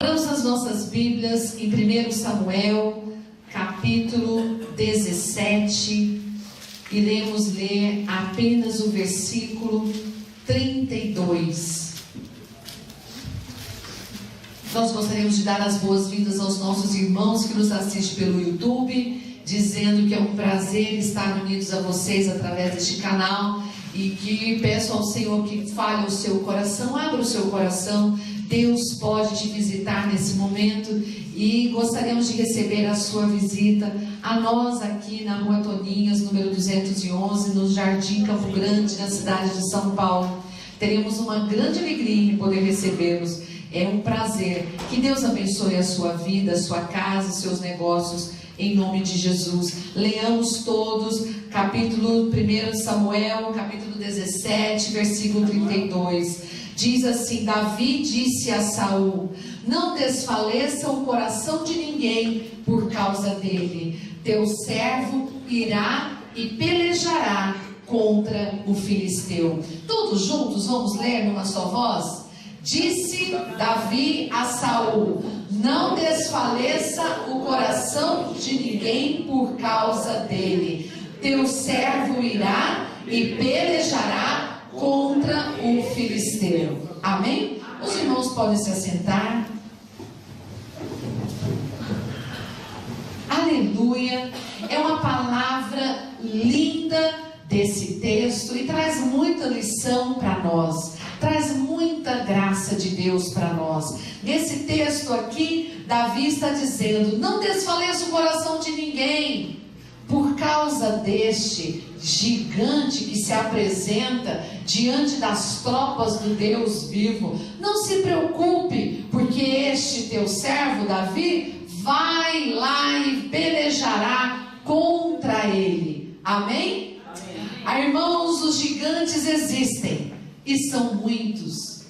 Abramos as nossas Bíblias em 1 Samuel, capítulo 17, iremos ler apenas o versículo 32. Nós gostaríamos de dar as boas-vindas aos nossos irmãos que nos assistem pelo YouTube, dizendo que é um prazer estar unidos a vocês através deste canal e que peço ao Senhor que fale o seu coração, abra o seu coração. Deus pode te visitar nesse momento e gostaríamos de receber a sua visita a nós aqui na Rua Toninhas, número 211, no Jardim Campo Grande, na cidade de São Paulo. Teremos uma grande alegria em poder recebê-los. É um prazer. Que Deus abençoe a sua vida, a sua casa, os seus negócios, em nome de Jesus. Leamos todos, capítulo 1 Samuel, capítulo 17, versículo 32. Diz assim: Davi disse a Saul: não desfaleça o coração de ninguém por causa dele. Teu servo irá e pelejará contra o filisteu. Todos juntos vamos ler numa só voz? Disse Davi a Saul: não desfaleça o coração de ninguém por causa dele. Teu servo irá e pelejará contra o filisteu. Amém? Os irmãos podem se assentar. Aleluia. É uma palavra linda desse texto e traz muita lição para nós, traz muita graça de Deus para nós. Nesse texto aqui, Davi está dizendo: não desfaleça o coração de ninguém por causa deste gigante que se apresenta diante das tropas do Deus vivo. Não se preocupe, porque este teu servo Davi vai lá e pelejará contra ele. Amém? Amém. Irmãos, os gigantes existem e são muitos.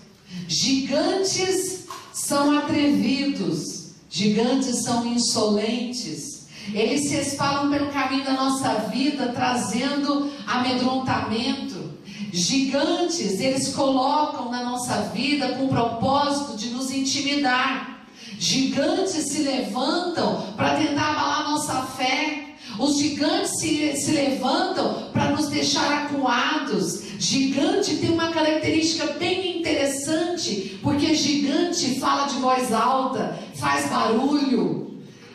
Gigantes são atrevidos, gigantes são insolentes. Eles se espalham pelo caminho da nossa vida, trazendo amedrontamento. Gigantes, eles colocam na nossa vida com o propósito de nos intimidar. Gigantes se levantam para tentar abalar a nossa fé. Os gigantes se levantam para nos deixar acuados. Gigante tem uma característica bem interessante, porque gigante fala de voz alta, faz barulho.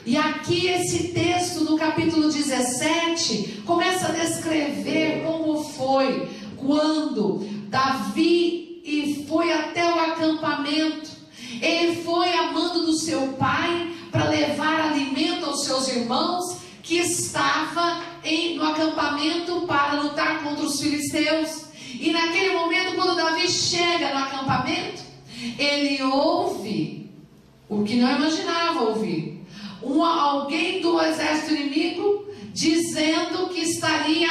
E aqui esse texto no capítulo 17 começa a descrever como foi quando Davi foi até o acampamento. Ele foi a mando do seu pai para levar alimento aos seus irmãos que estavam no acampamento para lutar contra os filisteus. E naquele momento, quando Davi chega no acampamento, ele ouve o que não imaginava ouvir. Alguém do exército inimigo dizendo que estaria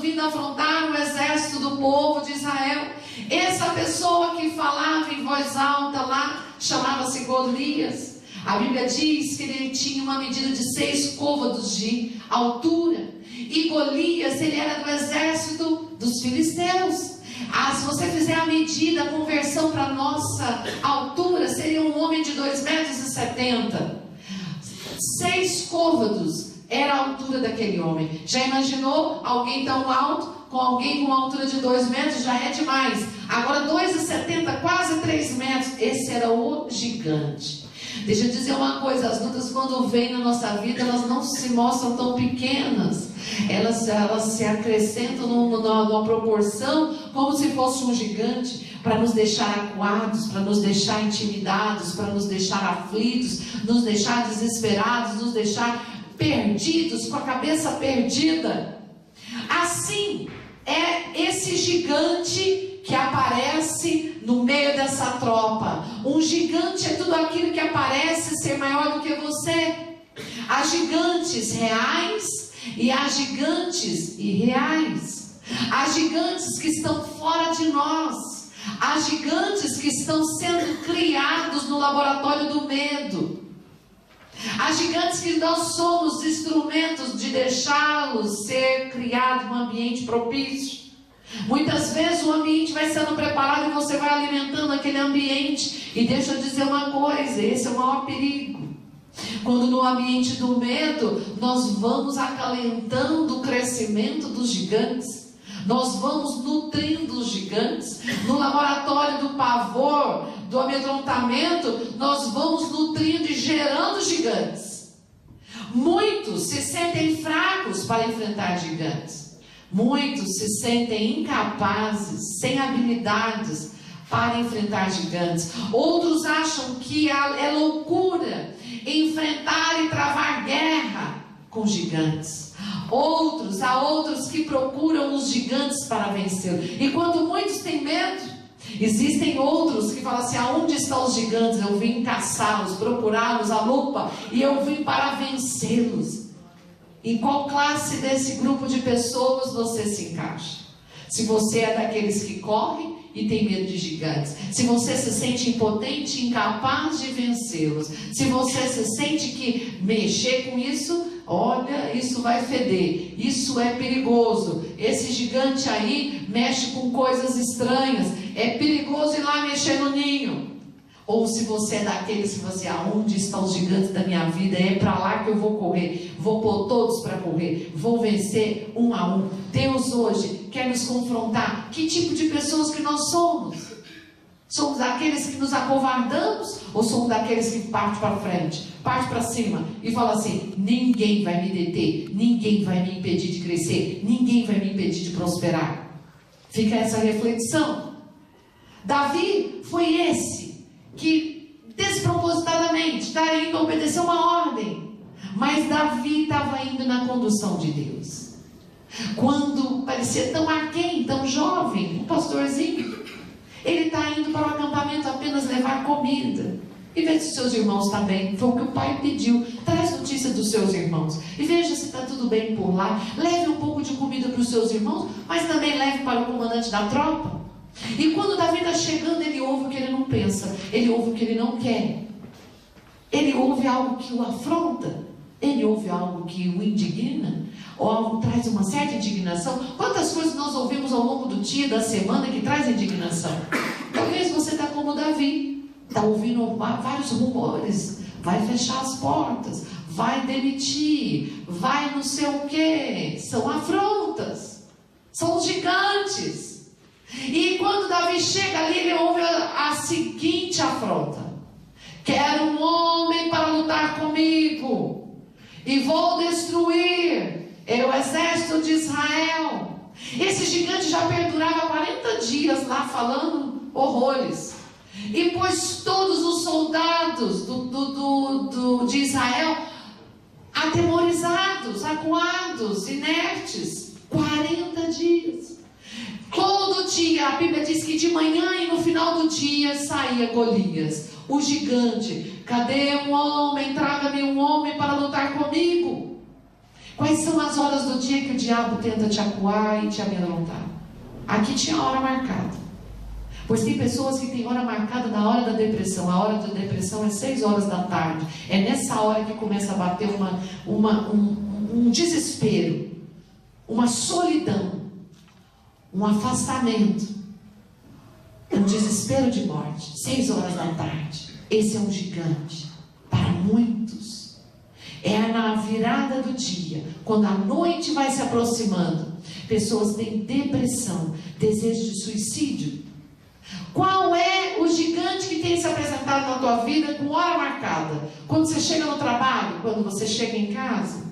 vindo afrontar o exército do povo de Israel. Essa pessoa que falava em voz alta lá chamava-se Golias. A Bíblia diz que ele tinha uma medida de 6 côvados de altura. E Golias, ele era do exército dos filisteus. Se você fizer a medida, a conversão para nossa altura, seria um homem de 2,70 metros. 6 côvados era a altura daquele homem. Já imaginou alguém tão alto com alguém com uma altura de 2 metros? Já é demais. Agora 2,70, quase 3 metros. Esse era o gigante. Deixa eu dizer uma coisa: as lutas, quando vêm na nossa vida, elas não se mostram tão pequenas. Elas se acrescentam numa proporção como se fosse um gigante, para nos deixar acuados, para nos deixar intimidados, para nos deixar aflitos, nos deixar desesperados, nos deixar perdidos, com a cabeça perdida. Assim é esse gigante que aparece no meio dessa tropa. Um gigante é tudo aquilo que aparece ser maior do que você. Há gigantes reais e há gigantes irreais. Há gigantes que estão fora de nós. Há gigantes que estão sendo criados no laboratório do medo. Há gigantes que nós somos instrumentos de deixá-los ser criados num ambiente propício. Muitas vezes o ambiente vai sendo preparado e você vai alimentando aquele ambiente. E deixa eu dizer uma coisa, esse é o maior perigo. Quando no ambiente do medo, nós vamos acalentando o crescimento dos gigantes. Nós vamos nutrindo os gigantes. No laboratório do pavor, do amedrontamento, nós vamos nutrindo e gerando gigantes. Muitos se sentem fracos para enfrentar gigantes. Muitos se sentem incapazes, sem habilidades para enfrentar gigantes. Outros acham que é loucura enfrentar e travar guerra com gigantes. Há outros que procuram os gigantes para vencer. Enquanto muitos têm medo, existem outros que falam assim: aonde estão os gigantes? Eu vim caçá-los, procurá-los à lupa, e eu vim para vencê-los. Em qual classe desse grupo de pessoas você se encaixa? Se você é daqueles que correm e tem medo de gigantes, se você se sente impotente, incapaz de vencê-los, se você se sente que mexer com isso, olha, isso vai feder, isso é perigoso, esse gigante aí mexe com coisas estranhas, é perigoso ir lá mexer no ninho. Ou se você é daqueles que você, aonde estão os gigantes da minha vida? É para lá que eu vou correr, vou pôr todos para correr, vou vencer um a um. Deus hoje quer nos confrontar. Que tipo de pessoas que nós somos? Somos daqueles que nos acovardamos ou somos daqueles que partem para frente, partem para cima e falam assim: ninguém vai me deter, ninguém vai me impedir de crescer, ninguém vai me impedir de prosperar? Fica essa reflexão. Davi foi esse que despropositadamente está indo obedecer uma ordem, mas Davi estava indo na condução de Deus. Quando parecia tão aquém, tão jovem, um pastorzinho, ele está indo para o acampamento apenas levar comida e ver se seus irmãos estão bem. Foi o que o pai pediu: traz notícia dos seus irmãos e veja se está tudo bem por lá. Leve um pouco de comida para os seus irmãos, mas também leve para o comandante da tropa. E quando Davi está chegando, ele ouve o que ele não pensa, ele ouve o que ele não quer, ele ouve algo que o afronta, ele ouve algo que o indigna, ou algo que traz uma certa indignação. Quantas coisas nós ouvimos ao longo do dia, da semana, que traz indignação? Talvez você está como Davi, está ouvindo vários rumores: vai fechar as portas, vai demitir, vai não sei o que. São afrontas, são os gigantes. E quando Davi chega ali, ele ouve a seguinte afronta: quero um homem para lutar comigo, e vou destruir o exército de Israel. Esse gigante já perdurava 40 dias lá falando horrores, e pôs todos os soldados de Israel atemorizados, acuados, inertes. 40 dias. Todo dia, a Bíblia diz que de manhã e no final do dia saía Golias, o gigante. Cadê um homem? Traga-me um homem para lutar comigo. Quais são as horas do dia que o diabo tenta te acuar e te amedrontar? Aqui tinha a hora marcada. Pois tem pessoas que têm hora marcada na hora da depressão. A hora da depressão é 6 horas da tarde. É nessa hora que começa a bater um desespero, uma solidão, um afastamento, um desespero de morte. 6 horas da tarde. Esse é um gigante para muitos. É na virada do dia, quando a noite vai se aproximando, pessoas têm depressão, desejo de suicídio. Qual é o gigante que tem se apresentado na tua vida com hora marcada? Quando você chega no trabalho, quando você chega em casa?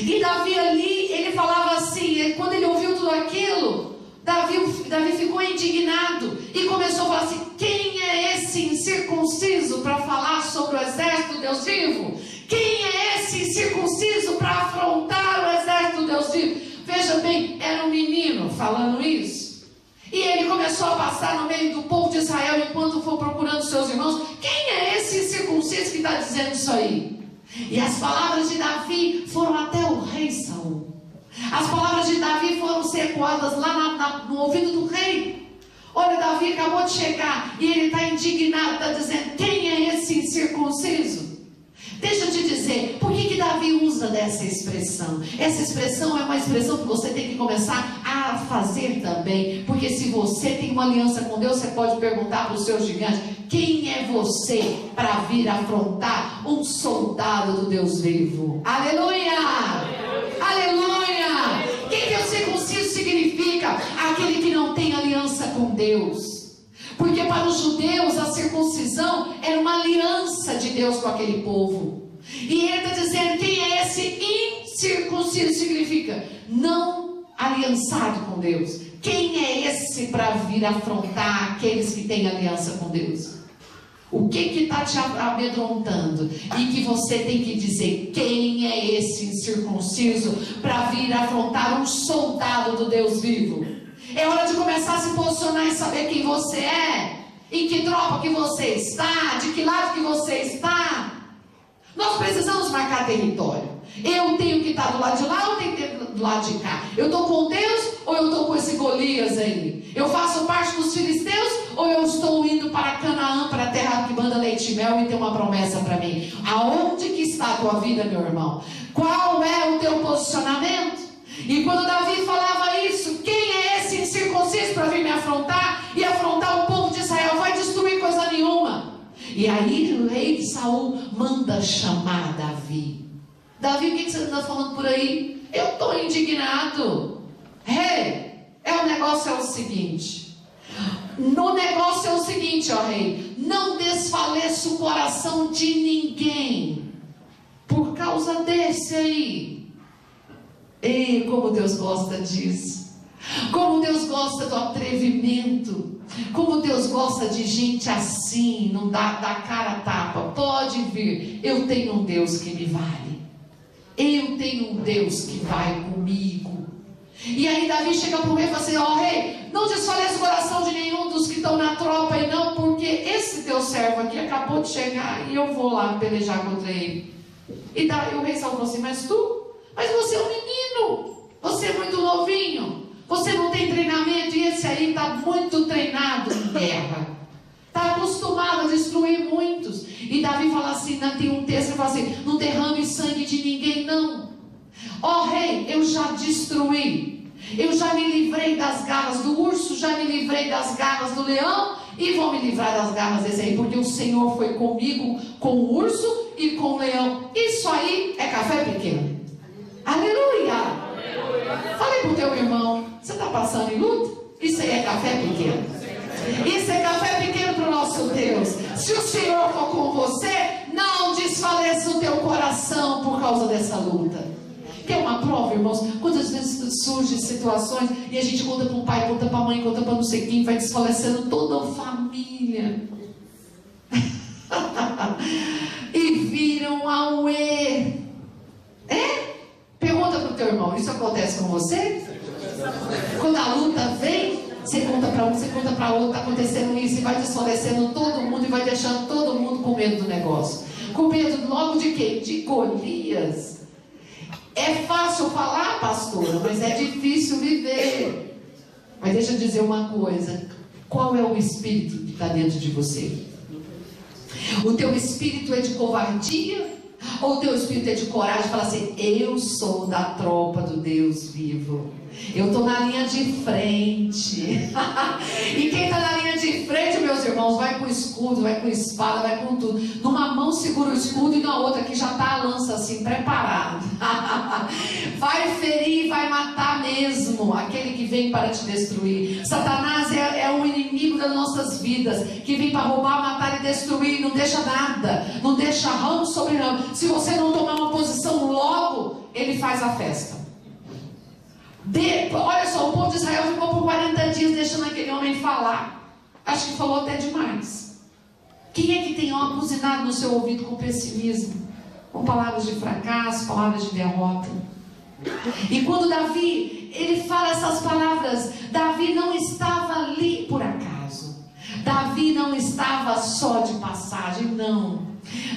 E Davi ali, ele falava assim, quando ele ouviu tudo aquilo, Davi ficou indignado e começou a falar assim: quem é esse incircunciso para falar sobre o exército do Deus vivo? Quem é esse incircunciso para afrontar o exército do Deus vivo? Veja bem, era um menino falando isso. E ele começou a passar no meio do povo de Israel enquanto for procurando seus irmãos. Quem é esse incircunciso que está dizendo isso aí? E as palavras de Davi foram até o rei Saul. As palavras de Davi foram ser ecoadas lá no ouvido do rei. Olha, Davi acabou de chegar e ele está indignado, está dizendo: quem é esse incircunciso? Deixa eu te dizer, por que Davi usa dessa expressão? Essa expressão é uma expressão que você tem que começar a para fazer também, porque se você tem uma aliança com Deus, você pode perguntar para o seu gigante: quem é você para vir afrontar um soldado do Deus vivo? Aleluia! Aleluia! Quem que é o circunciso significa? Aquele que não tem aliança com Deus. Porque para os judeus a circuncisão era uma aliança de Deus com aquele povo. E ele está dizendo: quem é esse incircunciso? Significa não aliançado com Deus. Quem é esse para vir afrontar aqueles que têm aliança com Deus? O que está te amedrontando? E que você tem que dizer: quem é esse incircunciso para vir afrontar um soldado do Deus vivo? É hora de começar a se posicionar e saber quem você é, em que tropa que você está, de que lado que você está. Nós precisamos marcar território. Eu tenho que estar do lado de lá ou tenho que estar do lado de cá? Eu estou com Deus ou eu estou com esse Golias aí? Eu faço parte dos filisteus ou eu estou indo para Canaã, para a terra que manda leite e mel e tem uma promessa para mim? Aonde que está a tua vida, meu irmão? Qual é o teu posicionamento? E quando Davi falava isso: quem é esse incircunciso para vir me afrontar e afrontar o povo de Israel? Vai destruir coisa nenhuma. E aí o rei de Saul manda chamar Davi. Davi, o que você está falando por aí? Eu estou indignado. Rei, o negócio é o seguinte. No negócio é o seguinte, ó rei: não desfaleça o coração de ninguém por causa desse aí. Ei, como Deus gosta disso. Como Deus gosta do atrevimento. Como Deus gosta de gente assim, não dá cara a tapa. Pode vir, eu tenho um Deus que me vale. Eu tenho um Deus que vai comigo. E aí Davi chega para o rei e fala assim: ó rei, não desfaleça o coração de nenhum dos que estão na tropa aí não, porque esse teu servo aqui acabou de chegar e eu vou lá pelejar contra ele. E daí o rei Saul falou assim: mas você é um menino, você é muito novinho, você não tem treinamento, e esse aí está muito treinado em guerra, está acostumado a destruir muitos. E Davi fala assim, tem um texto que fala assim: não derrame sangue de ninguém não. Ó rei, eu já destruí, eu já me livrei das garras do urso, já me livrei das garras do leão, e vou me livrar das garras desse aí, porque o Senhor foi comigo com o urso e com o leão. Isso aí é café pequeno. Aleluia! Falei para o teu irmão: você está passando em luta? Isso aí é café pequeno. Isso é café pequeno para o nosso Deus. Se o Senhor for com você, não desfaleça o teu coração por causa dessa luta. Quer uma prova, irmãos? Quantas vezes surgem situações e a gente conta para o pai, conta para a mãe, conta para não sei quem, vai desfalecendo toda a família. E viram ao erro. Pergunta para o teu irmão: isso acontece com você? Quando a luta vem, você conta para um, você conta para outro, está acontecendo isso, e vai desfalecendo todo mundo, e vai deixando todo mundo com medo do negócio. Com medo logo de quê? De Golias. É fácil falar, pastora, mas é difícil viver. Mas deixa eu dizer uma coisa: qual é o espírito que está dentro de você? O teu espírito é de covardia? Ou o teu espírito é de coragem? Fala assim: eu sou da tropa do Deus vivo, eu estou na linha de frente. E quem está na linha de frente, meus irmãos, vai com escudo, vai com espada, vai com tudo. Numa mão segura o escudo e na outra que já está a lança assim, preparado. Vai ferir, vai matar mesmo aquele que vem para te destruir. Satanás é um inimigo das nossas vidas, que vem para roubar, matar e destruir. Não deixa nada, não deixa ramo sobre ramo. Se você não tomar uma posição logo, ele faz a festa. Olha só, o povo de Israel ficou por 40 dias deixando aquele homem falar. Acho que falou até demais. Quem é que tem buzinado no seu ouvido com pessimismo, com palavras de fracasso, palavras de derrota? E quando Davi, ele fala essas palavras, Davi não estava ali por acaso. Davi não estava só de passagem, não.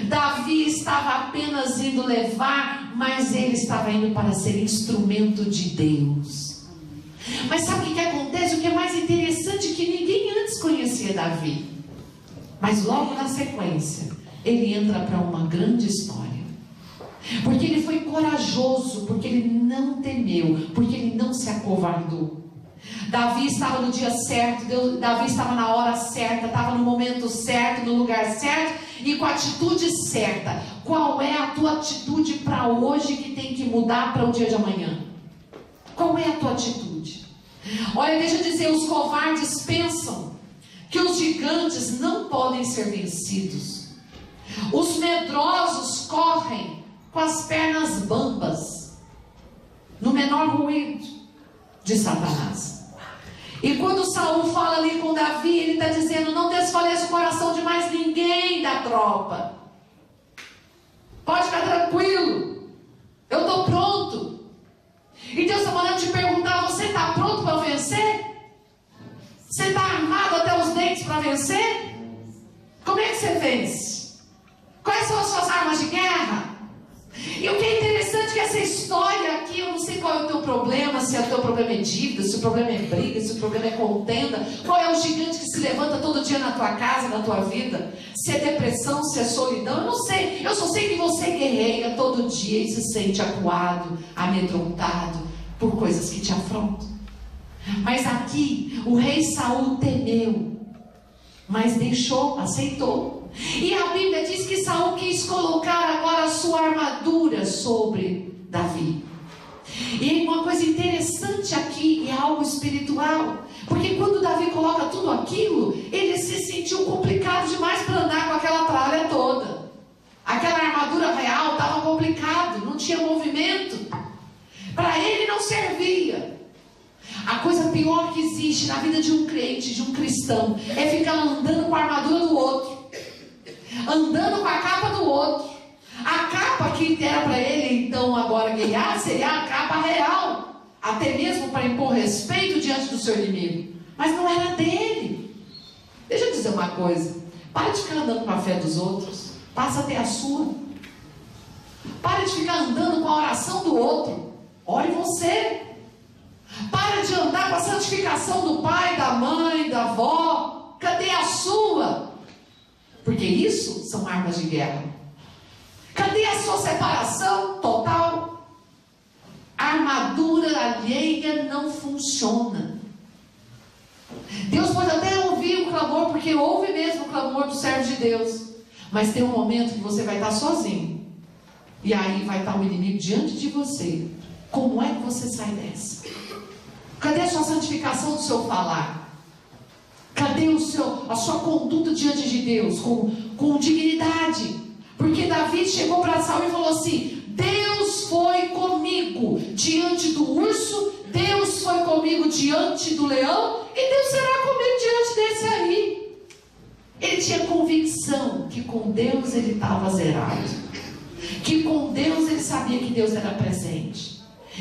Davi estava apenas indo levar, mas ele estava indo para ser instrumento de Deus. Mas sabe o que acontece? O que é mais interessante é que ninguém antes conhecia Davi. Mas logo na sequência, ele entra para uma grande história. Porque ele foi corajoso, porque ele não temeu, porque ele não se acovardou. Davi estava no dia certo, Davi estava na hora certa, estava no momento certo, no lugar certo e com a atitude certa. Qual é a tua atitude para hoje que tem que mudar para o dia de amanhã? Qual é a tua atitude? Olha, deixa eu dizer, os covardes pensam que os gigantes não podem ser vencidos. Os medrosos correm com as pernas bambas, no menor ruído de Satanás. E quando Saul fala ali com Davi, ele está dizendo: não desfaleça o coração de mais ninguém da tropa. Pode ficar tranquilo, eu estou pronto. E Deus está mandando te perguntar: você está pronto para vencer? Você está armado até os dentes para vencer? Como é que você vence? Quais são as suas armas de guerra? E o que é interessante é que essa história aqui, eu não sei qual é o teu problema, se o teu problema é dívida, se o problema é briga, se o problema é contenda, qual é o gigante que se levanta todo dia na tua casa, na tua vida, se é depressão, se é solidão, eu não sei, eu só sei que você guerreia todo dia e se sente acuado, amedrontado por coisas que te afrontam. Mas aqui, o rei Saul temeu, mas deixou, aceitou. E a Bíblia diz que Saul quis colocar agora a sua armadura sobre Davi. E uma coisa interessante aqui é algo espiritual, porque quando Davi coloca tudo aquilo, ele se sentiu complicado demais para andar com aquela tralha toda. Aquela armadura real estava complicado, não tinha movimento, para ele não servia. A coisa pior que existe na vida de um crente, de um cristão, é ficar andando com a armadura do outro, andando com a capa do outro. A capa que era para ele então agora guerrear seria a capa real, até mesmo para impor respeito diante do seu inimigo, mas não era dele. Deixa eu dizer uma coisa: para de ficar andando com a fé dos outros, passa a ter a sua. Para de ficar andando com a oração do outro, ore você. Para de andar com a santificação do pai, da mãe, da avó, cadê a sua? Porque isso são armas de guerra. Cadê a sua separação total? A armadura alheia não funciona. Deus pode até ouvir o clamor, porque ouve mesmo o clamor do servo de Deus, mas tem um momento que você vai estar sozinho, e aí vai estar o inimigo diante de você. Como é que você sai dessa? Cadê a sua santificação do seu falar? Cadê a sua conduta diante de Deus com dignidade? Porque Davi chegou para Saul e falou assim: Deus foi comigo diante do urso, Deus foi comigo diante do leão, e Deus será comigo diante desse aí. Ele tinha convicção que com Deus ele estava zerado, que com Deus ele sabia que Deus era presente.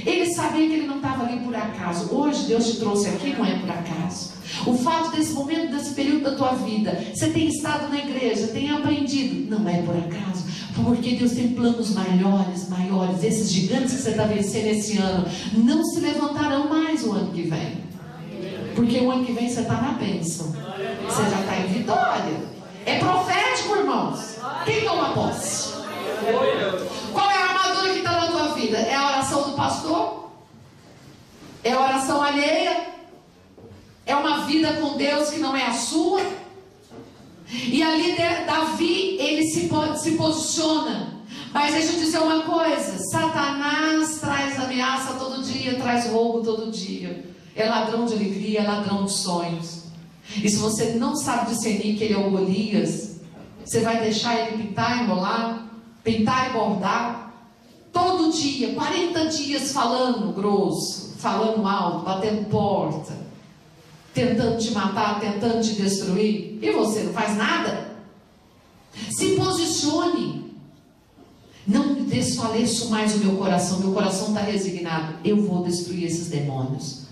Ele sabia que ele não estava ali por acaso. Hoje Deus te trouxe aqui, não é por acaso. O fato desse momento, desse período da tua vida, você tem estado na igreja, tem aprendido, não é por acaso, porque Deus tem planos maiores. Esses gigantes que você está vencendo esse ano não se levantarão mais o ano que vem, porque o ano que vem você está na bênção, você já está em vitória. É profético, irmãos. Quem toma posse? Qual é a armadura que está na tua vida? É a oração do pastor? É a oração alheia? É uma vida com Deus que não é a sua? E ali Davi, ele se posiciona. Mas deixa eu dizer uma coisa: Satanás traz ameaça todo dia, traz roubo todo dia. É ladrão de alegria, é ladrão de sonhos. E se você não sabe discernir que ele é o Golias, você vai deixar ele pintar e enrolar, pintar e bordar, todo dia, 40 dias falando grosso, falando alto, batendo porta, tentando te matar, tentando te destruir, e você não faz nada? Se posicione. Não desfaleço mais o meu coração está resignado. Eu vou destruir esses demônios.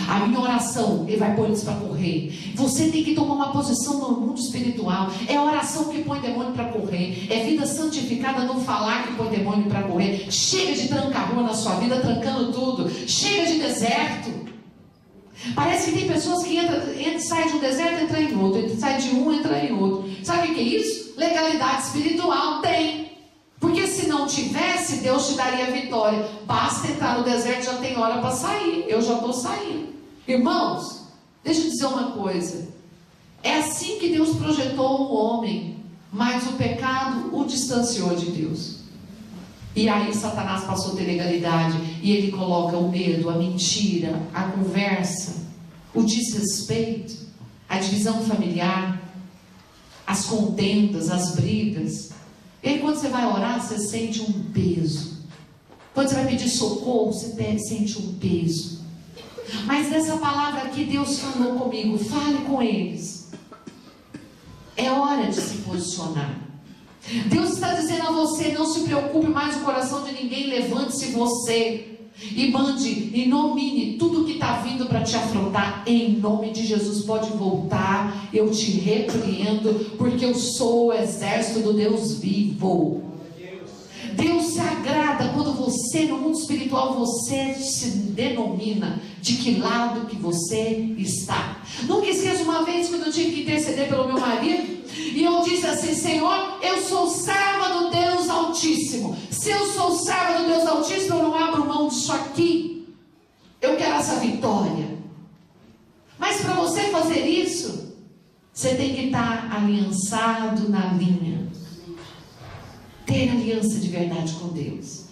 A minha oração, ele vai pôr eles para correr. Você tem que tomar uma posição no mundo espiritual. É a oração que põe demônio para correr. É vida santificada no falar que põe demônio para correr. Chega de tranca-rua na sua vida, trancando tudo. Chega de deserto. Parece que tem pessoas que saem de um deserto, entra em outro, sai de um, entra em outro. Sabe o que é isso? Legalidade espiritual. Tem. Porque se não tivesse, Deus te daria vitória. Basta entrar no deserto, já tem hora para sair. Eu já estou saindo. Irmãos, deixa eu dizer uma coisa. É assim que Deus projetou o homem, mas o pecado o distanciou de Deus. E aí Satanás passou a ter legalidade, e ele coloca o medo, a mentira, a conversa, o desrespeito, a divisão familiar, as contendas, as brigas. E aí quando você vai orar, você sente um peso. Quando você vai pedir socorro, você sente um peso. Mas nessa palavra aqui, Deus falou comigo: fale com eles. É hora de se posicionar. Deus está dizendo a você: não se preocupe mais com o coração de ninguém. Levante-se você e mande e nomine tudo que está vindo para te afrontar. Em nome de Jesus, pode voltar. Eu te repreendo, porque eu sou o exército do Deus vivo. Deus se agrada quando você, no mundo espiritual, você se denomina de que lado que você está. Nunca esqueça uma vez quando eu tive que interceder pelo meu marido, e eu disse assim: Senhor, eu sou serva do Deus Altíssimo. Se eu sou serva do Deus Altíssimo, eu não abro mão disso aqui. Eu quero essa vitória. Mas para você fazer isso, você tem que estar aliançado na linha. Ter aliança de verdade com Deus.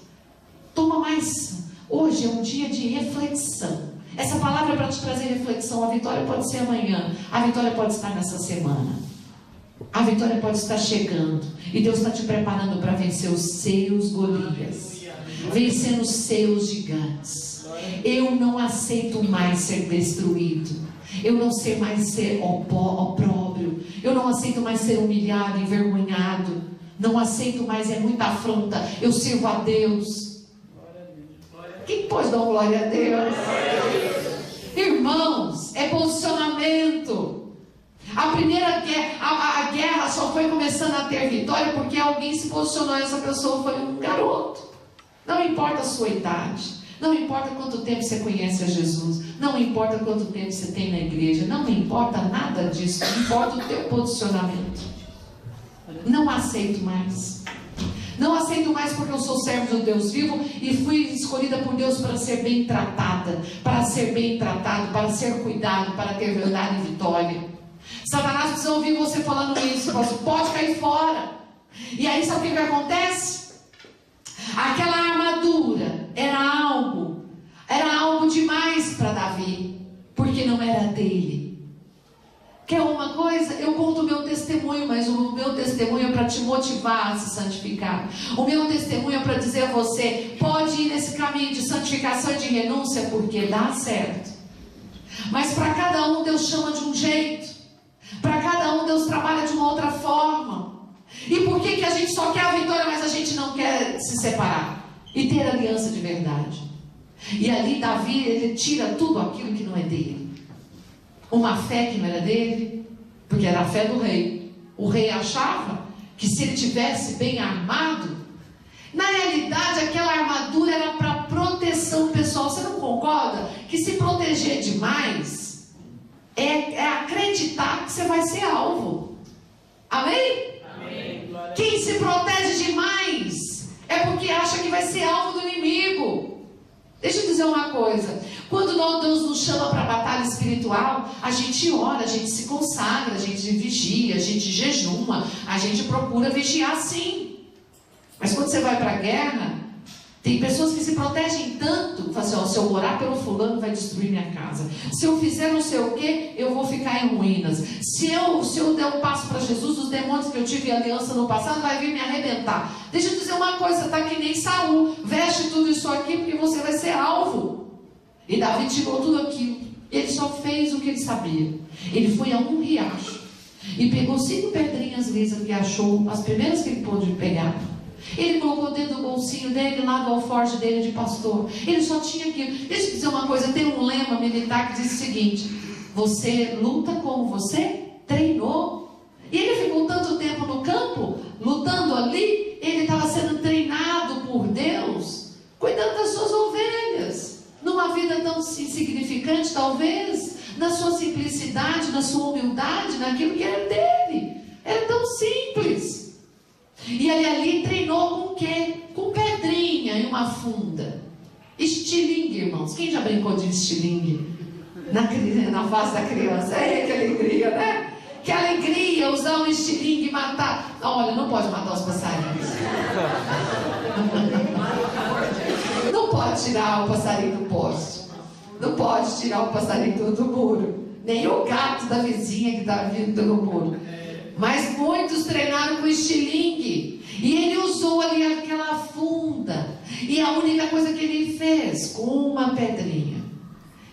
Toma mais. Hoje é um dia de reflexão. Essa palavra é para te trazer reflexão. A vitória pode ser amanhã. A vitória pode estar nessa semana. A vitória pode estar chegando. E Deus está te preparando para vencer os seus Golias. Vencer os seus gigantes. Eu não aceito mais ser destruído. Eu não sei mais ser opróbrio. Eu não aceito mais ser humilhado, envergonhado. Não aceito mais, é muita afronta. Eu sirvo a Deus. Quem pode dar glória a Deus? Irmãos, é posicionamento. A primeira guerra, a guerra só foi começando a ter vitória porque alguém se posicionou. Essa pessoa foi um garoto. Não importa a sua idade, não importa quanto tempo você conhece a Jesus, não importa quanto tempo você tem na igreja, não importa nada disso. Importa o teu posicionamento. Não aceito mais. Não aceito mais porque eu sou servo do Deus vivo e fui escolhida por Deus para ser bem tratada, para ser bem tratado, para ser cuidado, para ter verdade e vitória. Satanás precisa ouvir você falando isso. Pode cair fora. E aí sabe o que acontece? Aquela armadura era algo demais para Davi, porque não era dele. Quer uma coisa? Eu conto o meu testemunho, mas o meu testemunho é para te motivar a se santificar. O meu testemunho é para dizer a você: pode ir nesse caminho de santificação e de renúncia, porque dá certo. Mas para cada um Deus chama de um jeito. Para cada um Deus trabalha de uma outra forma. E por que a gente só quer a vitória, mas a gente não quer se separar e ter aliança de verdade? E ali Davi, ele tira tudo aquilo que não é dele. Uma fé que não era dele, porque era a fé do rei. O rei achava que se ele tivesse bem armado, na realidade aquela armadura era para proteção pessoal. Você não concorda que se proteger demais é acreditar que você vai ser alvo? Amém? Amém. Quem se protege demais é porque acha que vai ser alvo do inimigo. Deixa eu dizer uma coisa: quando Deus nos chama para a batalha espiritual, a gente ora, a gente se consagra, a gente vigia, a gente jejuma, a gente procura vigiar sim. Mas quando você vai para a guerra, tem pessoas que se protegem tanto, falam assim: ó, se eu orar pelo fulano vai destruir minha casa, se eu fizer não sei o que, eu vou ficar em ruínas, se eu der um passo para Jesus, os demônios que eu tive aliança no passado vai vir me arrebentar. Deixa eu dizer uma coisa, tá que nem Saul, veste tudo isso aqui porque você vai ser alvo. E Davi tirou tudo aquilo, ele só fez o que ele sabia. Ele foi a um riacho e pegou 5 pedrinhas lisas que achou, as primeiras que ele pôde pegar. Ele colocou dentro do bolsinho dele, lá do alforje dele de pastor. Ele só tinha aquilo. Deixa eu dizer uma coisa, tem um lema militar que diz o seguinte: você luta como você treinou. E ele ficou tanto tempo no campo, lutando ali, ele estava sendo treinado por Deus, cuidando das suas ovelhas, numa vida tão insignificante talvez, na sua simplicidade, na sua humildade, naquilo que era dele. Era tão simples. E ele ali treinou com o quê? Com pedrinha e uma funda. Estilingue, irmãos. Quem já brincou de estilingue? Na fase da criança. É, que alegria, né? Que alegria usar um estilingue e matar. Olha, não pode matar os passarinhos. Não pode tirar o passarinho do poste. Não pode tirar o passarinho do muro. Nem o gato da vizinha que está vindo no muro. Mas muitos treinaram com estilingue. E ele usou ali aquela funda. E a única coisa que ele fez, com uma pedrinha,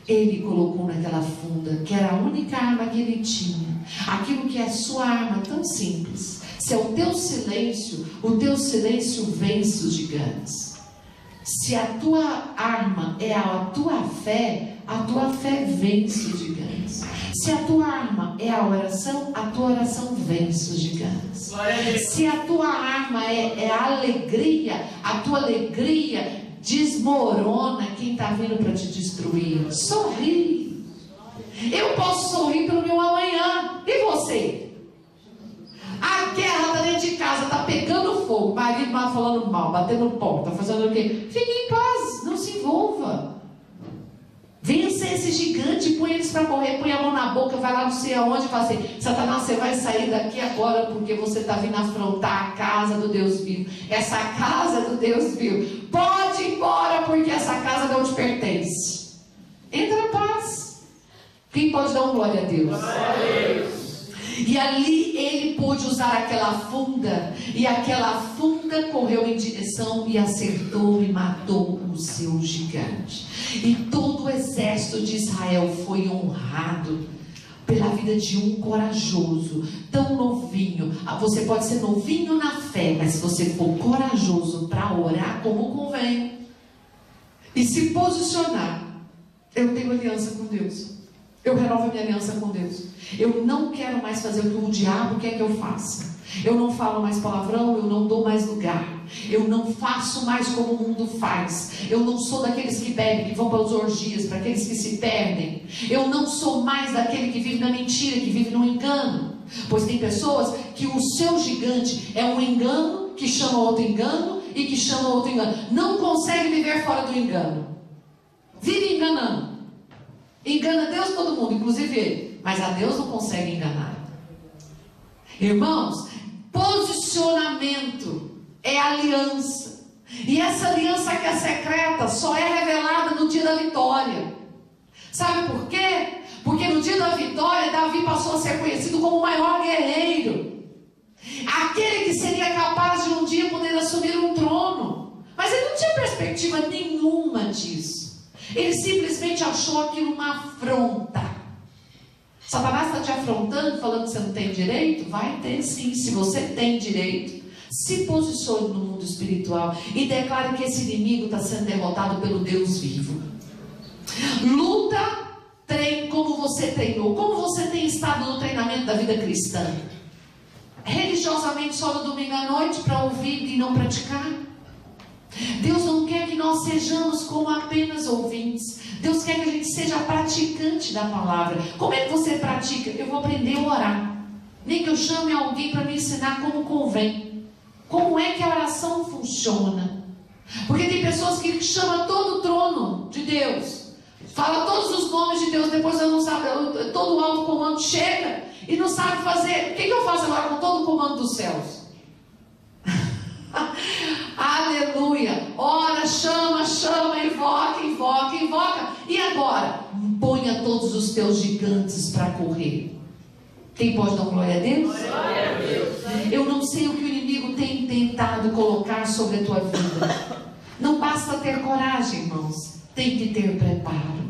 ele colocou naquela funda, que era a única arma que ele tinha. Aquilo que é a sua arma, tão simples. Se é o teu silêncio vence os gigantes. Se a tua arma é a tua fé vence os gigantes. Se a tua arma é a tua oração vence os gigantes. Se a tua arma é a alegria, a tua alegria desmorona quem está vindo para te destruir. Sorri. Eu posso sorrir pelo meu amanhã. E você? A guerra está dentro de casa, está pegando fogo. O marido está falando mal, batendo ponta, fazendo o quê? Fique em paz, não se envolva. Vença esse gigante, põe eles para morrer, põe a mão na boca, vai lá não sei aonde e fala assim: Satanás, você vai sair daqui agora porque você está vindo afrontar a casa do Deus vivo. Essa casa do Deus vivo. Pode ir embora porque essa casa não te pertence. Entra na paz. Quem pode dar uma glória a Deus? Glória a Deus. E ali ele pôde usar aquela funda, e aquela funda correu em direção e acertou e matou o seu gigante. E todo o exército de Israel foi honrado pela vida de um corajoso, tão novinho. Você pode ser novinho na fé, mas se você for corajoso para orar como convém e se posicionar, eu tenho aliança com Deus. Eu renovo a minha aliança com Deus. Eu não quero mais fazer o que o diabo quer que eu faça. Eu não falo mais palavrão, eu não dou mais lugar. Eu não faço mais como o mundo faz. Eu não sou daqueles que bebem, que vão para as orgias, para aqueles que se perdem. Eu não sou mais daquele que vive na mentira, que vive no engano. Pois tem pessoas que o seu gigante é um engano, que chama outro engano, e que chama outro engano. Não consegue viver fora do engano. Vive enganando. Engana Deus todo mundo, inclusive ele. Mas a Deus não consegue enganar. Irmãos, posicionamento é aliança. E essa aliança que é secreta só é revelada no dia da vitória. Sabe por quê? Porque no dia da vitória, Davi passou a ser conhecido como o maior guerreiro. Aquele que seria capaz de um dia poder assumir um trono. Mas ele não tinha perspectiva nenhuma disso. Ele simplesmente achou aquilo uma afronta. Satanás está te afrontando, falando que você não tem direito? Vai ter sim, se você tem direito. Se posicione no mundo espiritual e declare que esse inimigo está sendo derrotado pelo Deus vivo. Luta, treine como você treinou. Como você tem estado no treinamento da vida cristã? Religiosamente só no domingo à noite para ouvir e não praticar? Deus não quer que nós sejamos como apenas ouvintes. Deus quer que a gente seja praticante da palavra. Como é que você pratica? Eu vou aprender a orar. Nem que eu chame alguém para me ensinar como convém. Como é que a oração funciona? Porque tem pessoas que chamam todo o trono de Deus, fala todos os nomes de Deus, depois eu não sabe, todo o alto comando chega e não sabe fazer. O que eu faço agora com todo o comando dos céus? Aleluia. Ora, chama, invoca. E agora? Ponha todos os teus gigantes para correr. Quem pode dar glória a Deus? Glória a Deus. Eu não sei o que o inimigo tem tentado colocar sobre a tua vida. Não basta ter coragem, irmãos. Tem que ter preparo.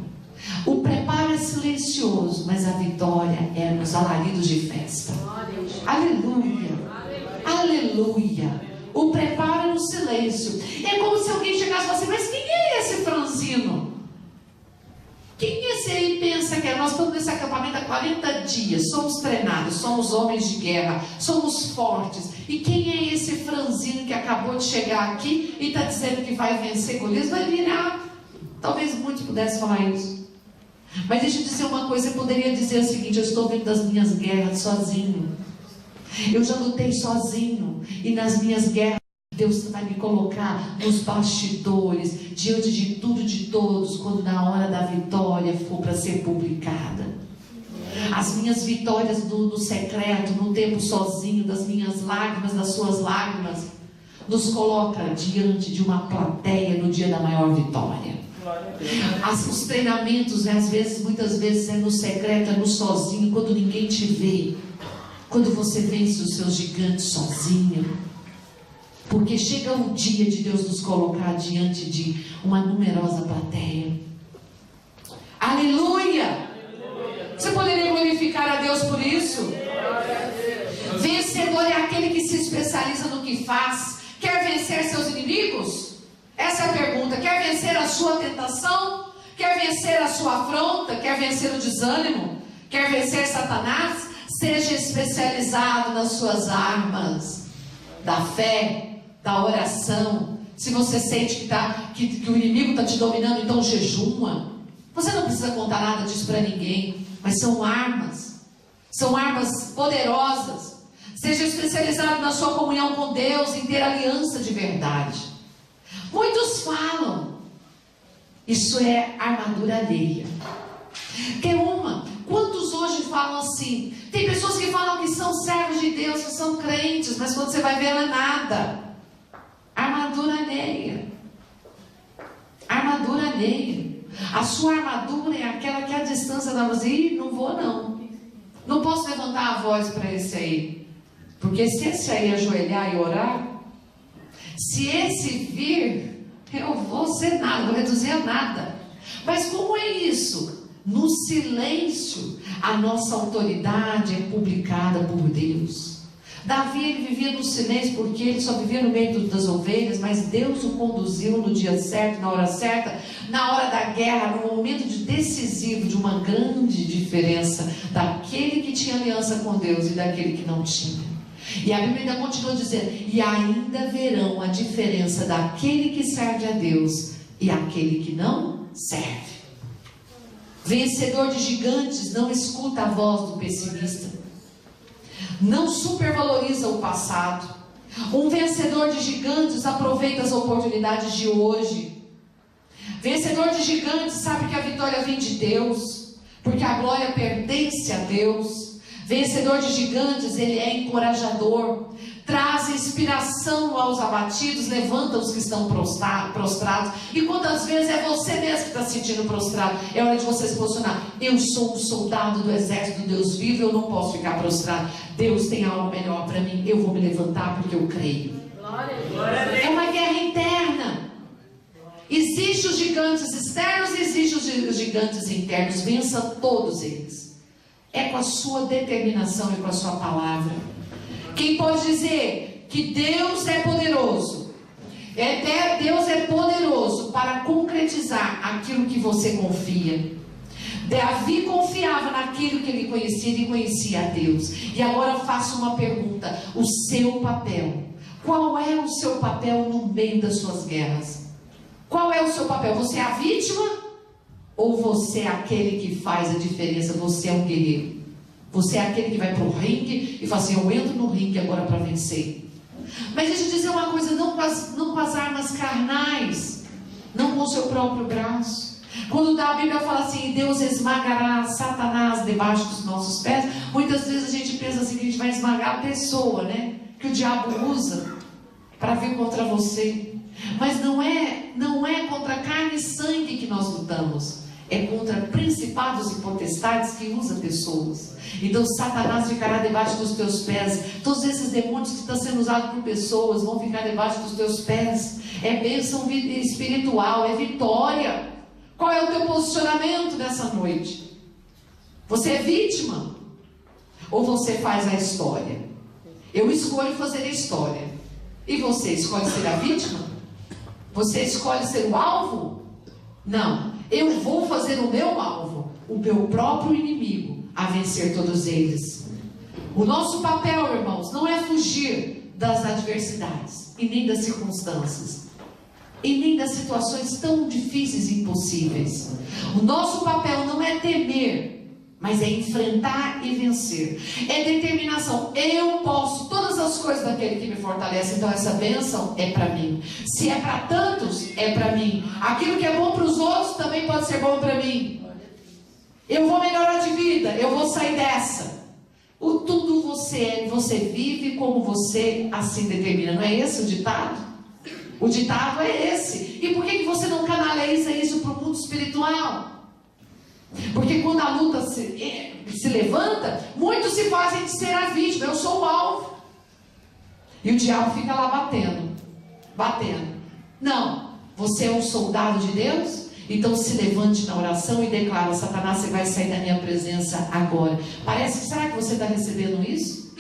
O preparo é silencioso, mas a vitória é nos alaridos de festa. Aleluia. Aleluia. O preparo é no silêncio. É como se alguém chegasse e falasse: mas quem é esse franzino? Quem é esse aí pensa que é? Nós estamos nesse acampamento há 40 dias. Somos treinados, somos homens de guerra, somos fortes. E quem é esse franzino que acabou de chegar aqui e está dizendo que vai vencer Golias? Vai virar. Talvez muitos pudessem falar isso. Mas deixa eu dizer uma coisa. Eu poderia dizer o seguinte: eu estou dentro das minhas guerras sozinho. Eu já lutei sozinho, e nas minhas guerras Deus vai me colocar nos bastidores, diante de tudo e de todos, quando na hora da vitória for para ser publicada. As minhas vitórias no secreto, no tempo sozinho, das minhas lágrimas, das suas lágrimas, nos coloca diante de uma plateia no dia da maior vitória. Os treinamentos, né, muitas vezes é no secreto, é no sozinho, quando ninguém te vê, quando você vence os seus gigantes sozinho, porque chega o dia de Deus nos colocar diante de uma numerosa plateia. Aleluia! Você poderia glorificar a Deus por isso? Vencedor é aquele que se especializa no que faz. Quer vencer seus inimigos? Essa é a pergunta. Quer vencer a sua tentação? Quer vencer a sua afronta? Quer vencer o desânimo? Quer vencer Satanás? Seja especializado nas suas armas da fé, da oração. Se você sente que o inimigo está te dominando, então jejuma. Você não precisa contar nada disso para ninguém, mas são armas poderosas. Seja especializado na sua comunhão com Deus, em ter aliança de verdade. Muitos falam, isso é armadura alheia. Quer uma? Quantos hoje falam assim? Tem pessoas que falam que são servos de Deus, que são crentes, mas quando você vai ver, não é nada. Armadura alheia. Armadura alheia. A sua armadura é aquela que a distância da voz, não vou não. Não posso levantar a voz para esse aí. Porque se esse aí ajoelhar e orar, se esse vir, eu vou ser nada, vou reduzir a nada. Mas como é isso? No silêncio, a nossa autoridade é publicada por Deus. Davi, ele vivia no silêncio porque ele só vivia no meio das ovelhas, mas Deus o conduziu no dia certo, na hora certa, na hora da guerra, no momento decisivo, de uma grande diferença daquele que tinha aliança com Deus e daquele que não tinha. E a Bíblia ainda continua dizendo, e ainda verão a diferença daquele que serve a Deus e aquele que não serve. Vencedor de gigantes não escuta a voz do pessimista, não supervaloriza o passado. Um vencedor de gigantes aproveita as oportunidades de hoje. Vencedor de gigantes sabe que a vitória vem de Deus, porque a glória pertence a Deus. Vencedor de gigantes, ele é encorajador, traz inspiração aos abatidos, levanta os que estão prostrados. E quantas vezes é você mesmo que está se sentindo prostrado? É hora de você se posicionar. Eu sou um soldado do exército do Deus vivo, eu não posso ficar prostrado. Deus tem algo melhor para mim, eu vou me levantar porque eu creio. É uma guerra interna. Existem os gigantes externos e existem os gigantes internos. Vença todos eles. É com a sua determinação e com a sua palavra. Quem pode dizer que Deus é poderoso? Deus é poderoso para concretizar aquilo que você confia. Davi confiava naquilo que ele conhecia a Deus. E agora eu faço uma pergunta: o seu papel? Qual é o seu papel no meio das suas guerras? Qual é o seu papel? Você é a vítima? Ou você é aquele que faz a diferença? Você é um guerreiro. Você é aquele que vai para o ringue e fala assim, eu entro no ringue agora para vencer. Mas deixa eu dizer uma coisa, não com as armas carnais, não com o seu próprio braço. Quando a Bíblia fala assim, Deus esmagará Satanás debaixo dos nossos pés, muitas vezes a gente pensa assim, que a gente vai esmagar a pessoa, né? Que o diabo usa para vir contra você. Mas não é contra carne e sangue que nós lutamos. É contra principados e potestades que usa pessoas. Então Satanás ficará debaixo dos teus pés. Todos esses demônios que estão sendo usados por pessoas vão ficar debaixo dos teus pés. É bênção espiritual, é vitória. Qual é o teu posicionamento nessa noite? Você é vítima? Ou você faz a história? Eu escolho fazer a história. E você escolhe ser a vítima? Você escolhe ser o alvo? Não. Eu vou fazer o meu alvo, o meu próprio inimigo, a vencer todos eles. O nosso papel, irmãos, não é fugir das adversidades, e nem das circunstâncias, e nem das situações tão difíceis e impossíveis. O nosso papel não é temer mas é enfrentar e vencer. É determinação. Eu posso todas as coisas daquele que me fortalece. Então essa bênção é para mim. Se é para tantos, é para mim. Aquilo que é bom para os outros também pode ser bom para mim. Eu vou melhorar de vida. Eu vou sair dessa. O tudo você é, você vive como você assim determina. Não é esse o ditado? O ditado é esse. E por que você não canaliza isso para o mundo espiritual? Porque quando a luta se levanta, muitos se fazem de ser a vítima. Eu sou o alvo. E o diabo fica lá batendo. Não, você é um soldado de Deus. Então se levante na oração e declara: Satanás, você vai sair da minha presença agora. Será que você está recebendo isso?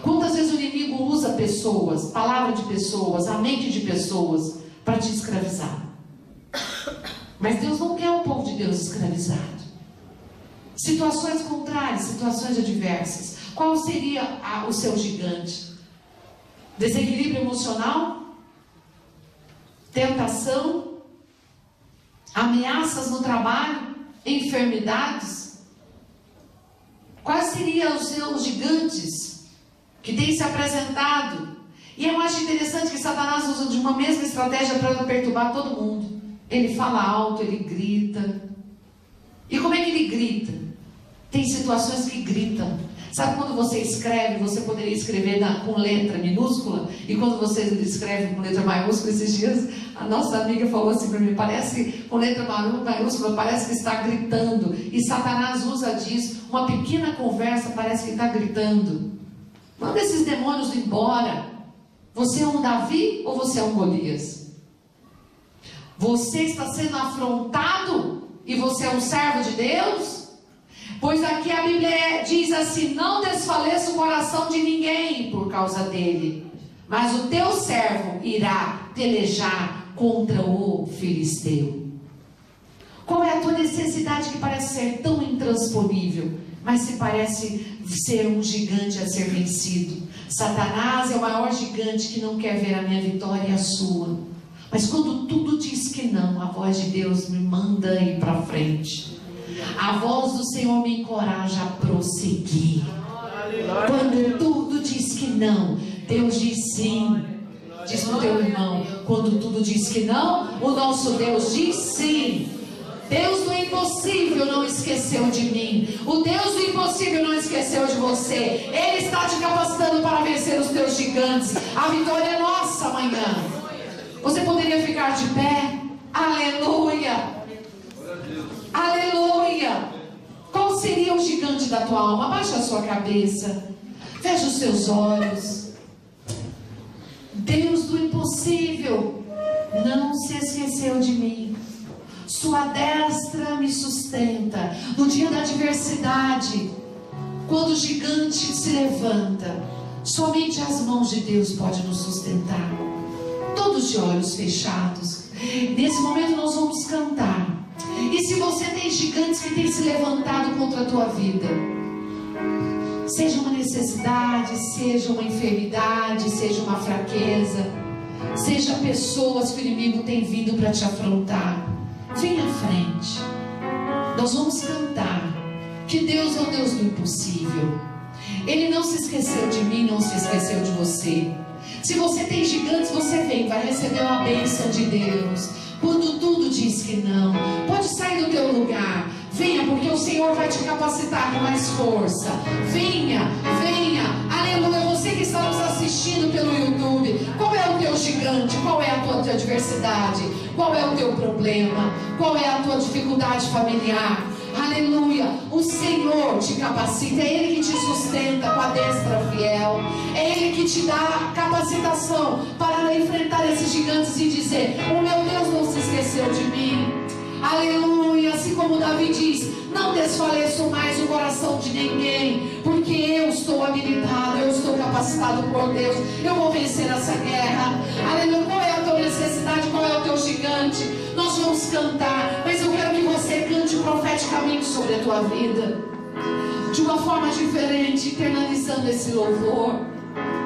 Quantas vezes o inimigo usa pessoas, palavra de pessoas, a mente de pessoas para te escravizar? Mas Deus não quer o povo de Deus escravizado. Situações contrárias, situações adversas. Qual seria o seu gigante? Desequilíbrio emocional? Tentação? Ameaças no trabalho? Enfermidades? Quais seriam os seus gigantes que têm se apresentado? E eu acho interessante que Satanás usa de uma mesma estratégia para perturbar todo mundo. Ele fala alto, ele grita. E como é que ele grita? Tem situações que gritam. Sabe quando você escreve, você poderia escrever com letra minúscula, e quando você escreve com letra maiúscula, esses dias a nossa amiga falou assim para mim: parece, com letra maiúscula, parece que está gritando. E Satanás usa disso. Uma pequena conversa parece que está gritando. Manda esses demônios embora. Você é um Davi ou você é um Golias? Você está sendo afrontado e você é um servo de Deus? Pois aqui a Bíblia diz assim: não desfaleça o coração de ninguém por causa dele, mas o teu servo irá pelejar contra o filisteu. Qual é a tua necessidade que parece ser tão intransponível, mas se parece ser um gigante a ser vencido? Satanás é o maior gigante que não quer ver a minha vitória e a sua. Mas quando tudo diz que não, a voz de Deus me manda ir para frente. A voz do Senhor me encoraja a prosseguir. Quando tudo diz que não, Deus diz sim. Diz para o teu irmão: quando tudo diz que não, o nosso Deus diz sim. Deus do impossível não esqueceu de mim. O Deus do impossível não esqueceu de você. Ele está te capacitando para vencer os teus gigantes. A vitória é nossa amanhã. Você poderia ficar de pé? Aleluia! Aleluia! Qual seria o gigante da tua alma? Abaixa a sua cabeça. Feche os seus olhos. Deus do impossível não se esqueceu de mim. Sua destra me sustenta. No dia da adversidade, quando o gigante se levanta, somente as mãos de Deus podem nos sustentar. Todos de olhos fechados. Nesse momento nós vamos cantar. E se você tem gigantes que têm se levantado contra a tua vida, seja uma necessidade, seja uma enfermidade, seja uma fraqueza, seja pessoas que o inimigo tem vindo para te afrontar, vem à frente. Nós vamos cantar que Deus é o Deus do impossível. Ele não se esqueceu de mim, não se esqueceu de você. Se você tem gigantes, você vem, vai receber uma bênção de Deus. Quando tudo diz que não, pode sair do teu lugar. Venha, porque o Senhor vai te capacitar com mais força. Venha, venha, aleluia. Você que está nos assistindo pelo YouTube, qual é o teu gigante? Qual é a tua adversidade? Qual é o teu problema? Qual é a tua dificuldade familiar? Aleluia, o Senhor te capacita, é Ele que te sustenta com a destra fiel, é Ele que te dá capacitação para enfrentar esses gigantes e dizer: o meu Deus não se esqueceu de mim. Aleluia, assim como Davi diz: não desfaleço mais o coração de ninguém, porque eu estou habilitado, eu estou capacitado por Deus, eu vou vencer essa guerra. Aleluia, qual é a tua necessidade, qual é o teu gigante? Nós vamos cantar, mas eu quero que você cante profeticamente sobre a tua vida, de uma forma diferente, internalizando esse louvor,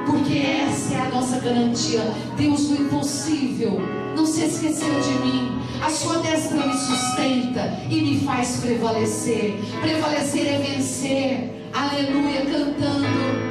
porque essa é a nossa garantia. Deus do impossível não se esqueceu de mim. A sua destra me sustenta e me faz prevalecer. Prevalecer é vencer. Aleluia, cantando.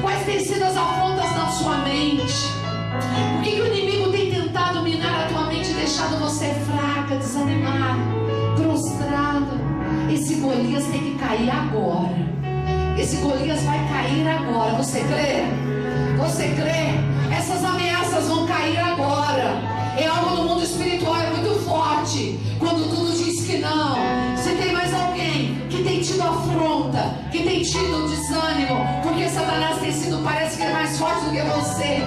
Quais têm sido as afrontas na sua mente? O que o inimigo tem tentado minar a tua mente e deixado você fraca, desanimada, prostrada? Esse Golias tem que cair agora. Esse Golias vai cair agora. Você crê? Você crê? Essas ameaças vão cair agora. É algo no mundo espiritual, é muito forte. Quando tudo diz que não. Se tem mais alguém que tem tido afronta, que tem tido desânimo, porque Satanás tem sido, parece que é mais forte do que você,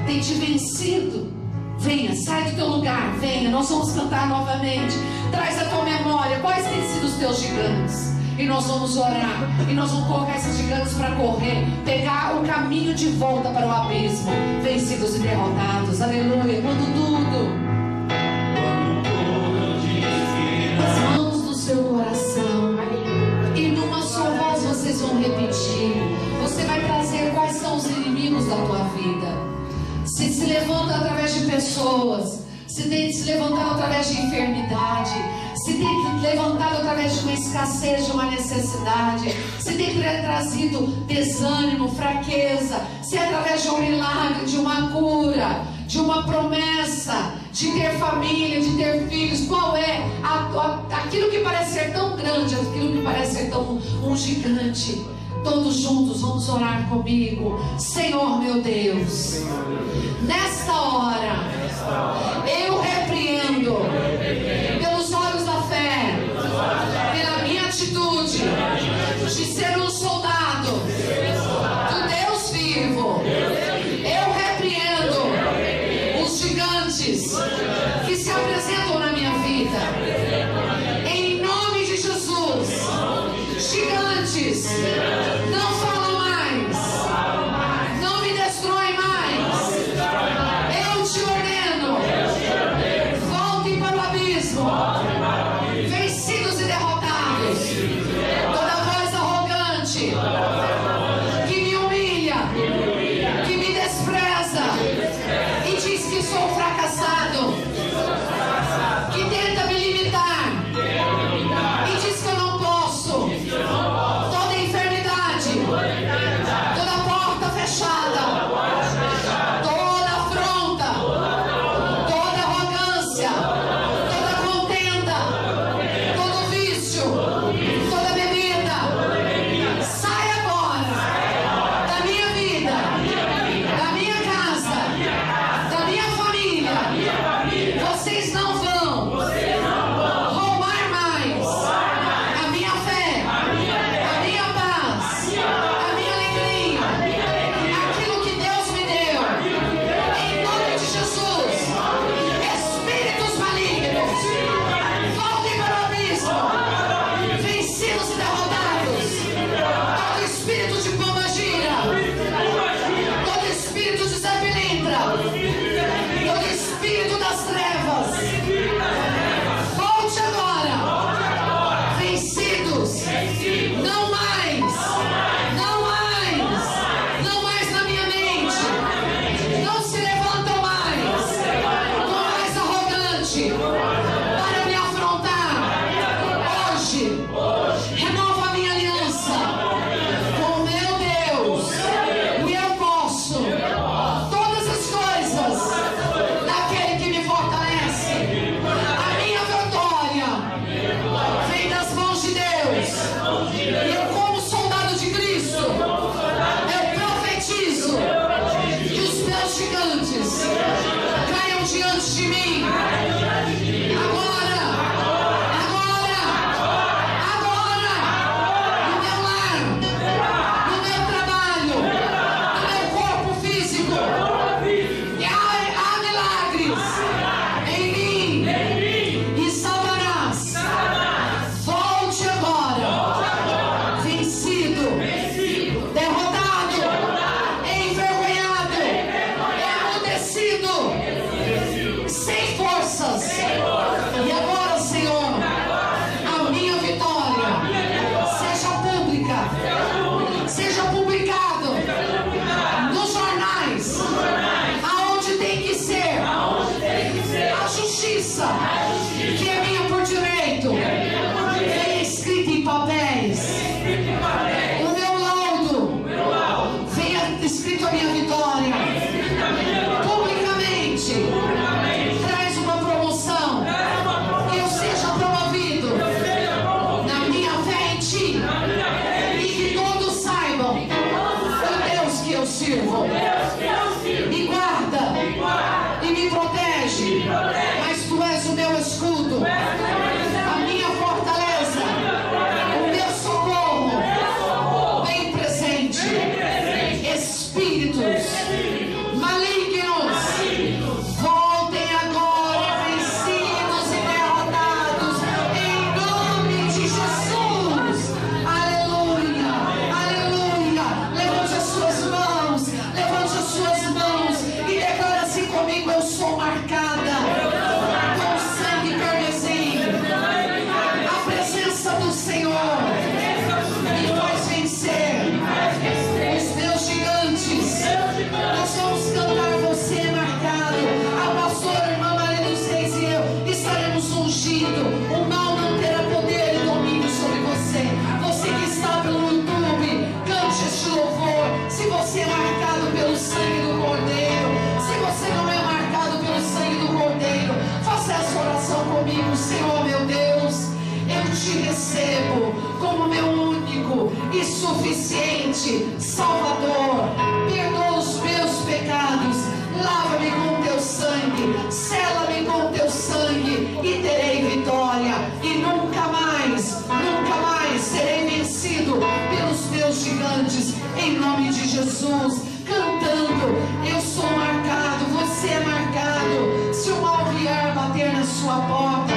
tem te vencido, venha, sai do teu lugar, venha, nós vamos cantar novamente. Traz a tua memória, quais têm sido os teus gigantes? E nós vamos orar, e nós vamos colocar esses gigantes para correr, pegar o caminho de volta para o abismo, vencidos e derrotados. Aleluia. Quando tudo as mãos do seu coração, e numa só voz vocês vão repetir. Você vai trazer quais são os inimigos da tua vida. Se levanta através de pessoas, se tem se levantado através de enfermidade, se tem levantado através de uma escassez, de uma necessidade, se tem trazido desânimo, fraqueza, se é através de um milagre, de uma cura, de uma promessa, de ter família, de ter filhos. Qual é aquilo que parece ser tão grande, aquilo que parece ser tão um gigante? Todos juntos vamos orar comigo. Senhor meu Deus, nesta hora eu repreendo pelos olhos da fé, pela minha atitude de ser um soldado do Deus vivo. Eu repreendo os gigantes que se apresentam na minha vida. Em nome de Jesus, gigantes, não falam mais, não me destroem mais. Eu te ordeno, voltem para o abismo, vencidos e derrotados. Toda voz arrogante que me humilha, que me despreza e diz que sou fracassado, que tenta me limitar e diz que eu não posso. Toda enfermidade gigante para me afrontar. Hoje, renova a minha aliança com meu Deus, e eu posso todas as coisas daquele que me fortalece. A minha vitória vem das mãos de Deus, e eu, como soldado de Cristo, eu profetizo que os meus gigantes caiam diante de mim. Agora, no meu lar, no meu trabalho, no meu corpo físico, e há milagres em mim, e salvarás. Volte agora, vencido, derrotado, envergonhado, emudecido, sem forças. E agora, Senhor, a minha vitória seja pública, seja publicado nos jornais, aonde tem que ser. A justiça, que é minha por direito, venha escrita em papéis. O meu laudo, venha escrito a minha vitória. Publicamente, traz uma promoção, que eu seja promovido na minha fé em Ti, e que todos saibam o Deus que eu sirvo. Me guarda e me protege, mas Tu és o meu escudo, a minha fortaleza, o meu socorro bem presente. Espíritos malignos, voltem agora, vencidos e derrotados, em nome de Jesus. Aleluia, aleluia. Levante as suas mãos e declara assim comigo: eu sou marcada com sangue carmesim. A presença do Senhor me faz vencer os meus gigantes. Nós vamos cantar Você é Marcado. A pastora, irmã Maria dos Reis e eu estaremos ungidos. O mal não terá poder e domínio sobre você. Você que está pelo YouTube, cante este louvor. Se você é marcado pelo sangue do Cordeiro, se você não é marcado pelo sangue do Cordeiro, faça essa oração comigo. Senhor meu Deus, eu Te recebo como meu único e suficiente Salvador. Perdoa os meus pecados, lava-me com Teu sangue, sela-me com Teu sangue, e terei vitória, e nunca mais serei vencido pelos meus gigantes, em nome de Jesus. Cantando: eu sou marcado, você é marcado. Se o mal vier bater na sua porta,